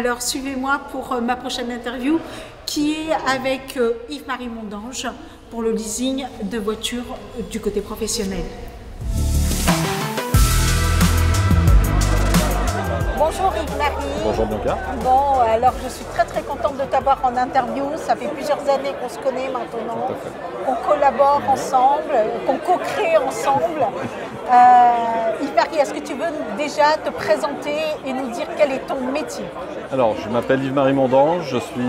Alors suivez-moi pour ma prochaine interview qui est avec Yves-Marie Mondange pour le leasing de voitures du côté professionnel. Bonjour Yves-Marie. Bonjour Bianca. Bon, alors je suis très contente de t'avoir en interview. Ça fait plusieurs années qu'on se connaît maintenant, qu'on collabore ensemble, qu'on co-crée ensemble. Yves-Marie, est-ce que tu veux déjà te présenter et nous dire quel est ton métier? Alors, je m'appelle Yves-Marie Mondange, je suis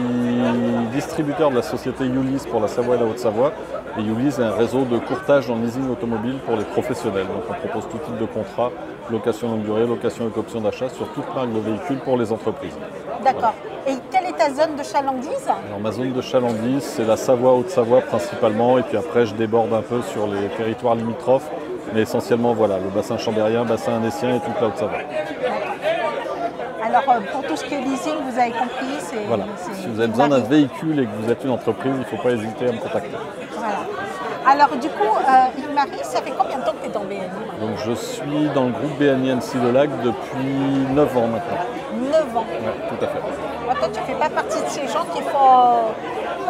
distributeur de la société Ulysse pour la Savoie et la Haute-Savoie. Et Ulysse est un réseau de courtage en leasing automobile pour les professionnels. Donc on propose tout type de contrats, location longue durée, location avec option d'achat sur toute marque de véhicules pour les entreprises. D'accord. Et quelle est ta zone de chalandise? Alors ma zone de chalandise, c'est la Savoie, Haute-Savoie principalement. Et puis après, je déborde un peu sur les territoires limitrophes. Mais essentiellement, voilà, le bassin chambérien, bassin annécien et toute la Haute-Savoie. Alors, pour tout ce qui est leasing, vous avez compris, c'est... Voilà. Si vous avez besoin d'un véhicule et que vous êtes une entreprise, il ne faut pas hésiter à me contacter. Voilà. Alors, du coup, Yves-Marie, ça fait combien de temps que tu es dans BNI? Donc, je suis dans le groupe BNI Annecy Le Lac depuis 9 ans maintenant. 9 ans? Oui, tout à fait. Toi, tu ne fais pas partie de ces gens qui font,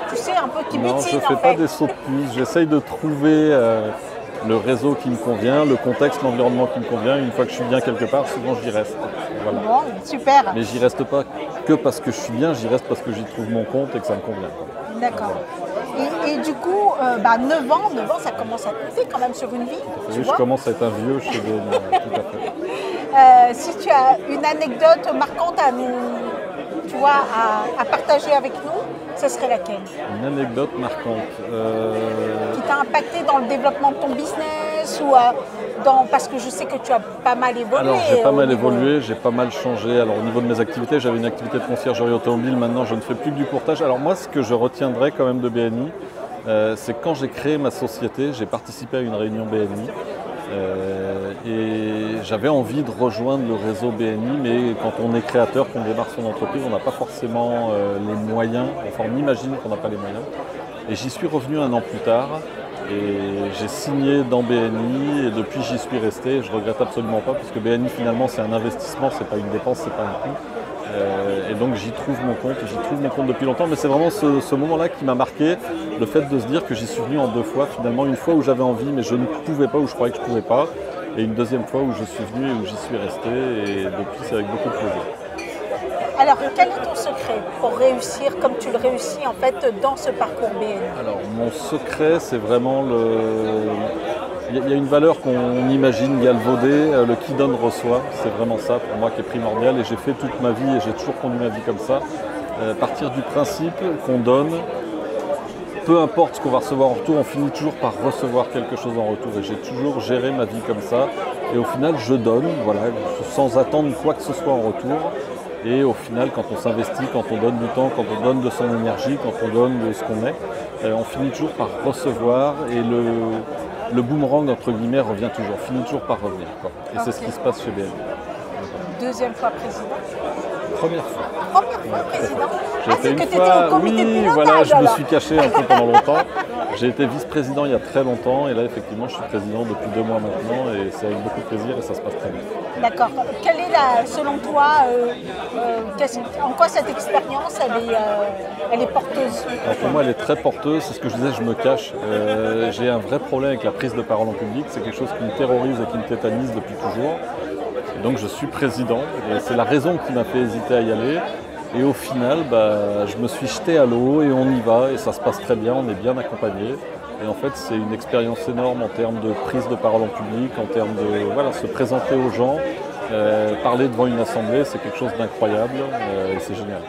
tu sais, un peu qui butinent, non, je ne fais pas des sauts de puce. J'essaye de trouver le réseau qui me convient, le contexte, l'environnement qui me convient. Une fois que je suis bien quelque part, souvent j'y reste. Voilà. Bon, super. Mais j'y reste pas que parce que je suis bien, j'y reste parce que j'y trouve mon compte et que ça me convient. D'accord. Et du coup, 9 ans, ça commence à compter quand même sur une vie. Oui, je commence à être un vieux chez BNI, tout à fait. Si tu as une anecdote marquante à nous, tu vois, à partager avec nous, ce serait laquelle? Une anecdote marquante. Qui t'a impacté dans le développement de ton business ou parce que je sais que tu as pas mal évolué. Alors j'ai pas mal évolué, j'ai pas mal changé. Alors au niveau de mes activités, j'avais une activité de conciergerie automobile, maintenant je ne fais plus que du courtage. Alors moi ce que je retiendrai quand même de BNI, c'est quand j'ai créé ma société, j'ai participé à une réunion BNI. Et j'avais envie de rejoindre le réseau BNI, mais quand on est créateur, qu'on démarre son entreprise, on n'a pas forcément les moyens, enfin on imagine qu'on n'a pas les moyens. Et j'y suis revenu un an plus tard et j'ai signé dans BNI et depuis j'y suis resté. Je ne regrette absolument pas parce que BNI finalement c'est un investissement, c'est pas une dépense, c'est pas un coût. Et donc j'y trouve mon compte depuis longtemps, mais c'est vraiment ce moment-là qui m'a marqué, le fait de se dire que j'y suis venu en 2 fois, finalement une fois où j'avais envie mais je ne pouvais pas, où je croyais que je ne pouvais pas, et une deuxième fois où je suis venu et où j'y suis resté, et depuis c'est avec beaucoup de plaisir. Alors quel est ton secret pour réussir comme tu le réussis en fait dans ce parcours BNI? Alors mon secret c'est vraiment Il y a une valeur qu'on imagine galvaudée, le qui donne reçoit, c'est vraiment ça pour moi qui est primordial et j'ai fait toute ma vie et j'ai toujours conduit ma vie comme ça. Partir du principe qu'on donne, peu importe ce qu'on va recevoir en retour, on finit toujours par recevoir quelque chose en retour et j'ai toujours géré ma vie comme ça et au final je donne, voilà, sans attendre quoi que ce soit en retour. Et au final, quand on s'investit, quand on donne du temps, quand on donne de son énergie, quand on donne de ce qu'on est, on finit toujours par recevoir et le boomerang, entre guillemets, revient toujours, finit toujours par revenir. Et c'est ce qui se passe chez BNI. Deuxième fois président? Première fois. Première fois président? C'est que tu étais au comité de pilotage, voilà, je me alors. suis caché un peu pendant longtemps. J'ai été vice-président il y a très longtemps et là, effectivement, je suis président depuis 2 mois maintenant et c'est avec beaucoup de plaisir et ça se passe très bien. D'accord. Quelle est, selon toi, en quoi cette expérience, elle est porteuse? Alors pour moi, elle est très porteuse. C'est ce que je disais, je me cache. J'ai un vrai problème avec la prise de parole en public. C'est quelque chose qui me terrorise et qui me tétanise depuis toujours. Et donc je suis président et c'est la raison qui m'a fait hésiter à y aller. Et au final, je me suis jeté à l'eau et on y va et ça se passe très bien, on est bien accompagné. Et en fait, c'est une expérience énorme en termes de prise de parole en public, en termes de se présenter aux gens, parler devant une assemblée, c'est quelque chose d'incroyable et c'est génial.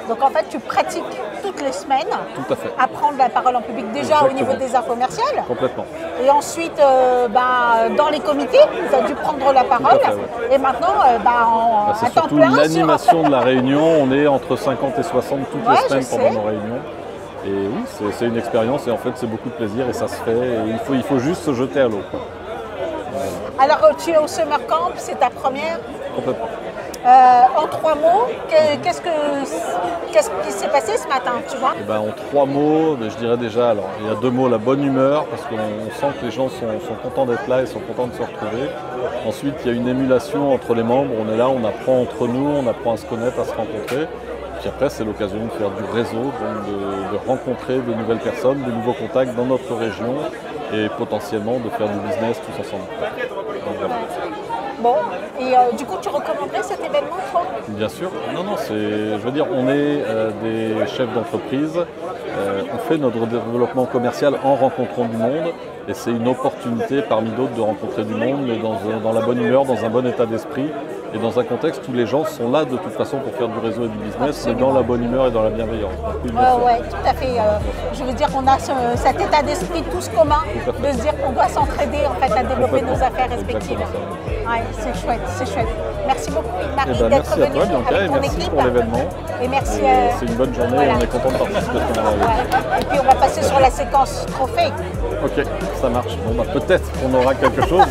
Donc en fait, tu pratiques toutes les semaines Tout à fait. à prendre la parole en public, déjà Exactement. au niveau des arts commerciales. Complètement. Et ensuite, dans les comités, tu as dû prendre la parole. Fait, ouais. Et maintenant, C'est à temps surtout plein l'animation de la réunion. On est entre 50 et 60 toutes les semaines pendant sais. nos réunions. Et oui, c'est une expérience et en fait, c'est beaucoup de plaisir et ça se fait. Et il faut juste se jeter à l'eau. Alors, tu es au Summer Camp, c'est ta première? Complètement. En 3 mots, qu'est-ce qui s'est passé ce matin, tu vois? Eh ben, en 3 mots, je dirais déjà, alors il y a 2 mots, la bonne humeur, parce qu'on sent que les gens sont contents d'être là et sont contents de se retrouver. Ensuite, il y a une émulation entre les membres, on est là, on apprend entre nous, on apprend à se connaître, à se rencontrer. Puis après, c'est l'occasion de faire du réseau, donc de rencontrer de nouvelles personnes, de nouveaux contacts dans notre région et potentiellement de faire du business tous ensemble. Donc, voilà. Bon, et du coup, tu recommanderais cet événement, toi? Bien sûr. Non, je veux dire, on est des chefs d'entreprise, on fait notre développement commercial en rencontrant du monde et c'est une opportunité parmi d'autres de rencontrer du monde, mais dans la bonne humeur, dans un bon état d'esprit et dans un contexte où les gens sont là de toute façon pour faire du réseau et du business, mais dans la bonne humeur et dans la bienveillance. Oui, tout à fait. Je veux dire qu'on a cet état d'esprit tous commun de se dire qu'on doit s'entraider en fait, à développer nos affaires respectives. Ouais, c'est chouette, c'est chouette. Merci beaucoup Marie d'être venue avec ton équipe. Merci pour l'événement. Et merci. C'est une bonne journée, voilà. On est content de participer à ce moment-là. Et puis on va passer sur la séquence trophée. Ok, ça marche. Bon, bah, peut-être qu'on aura quelque chose.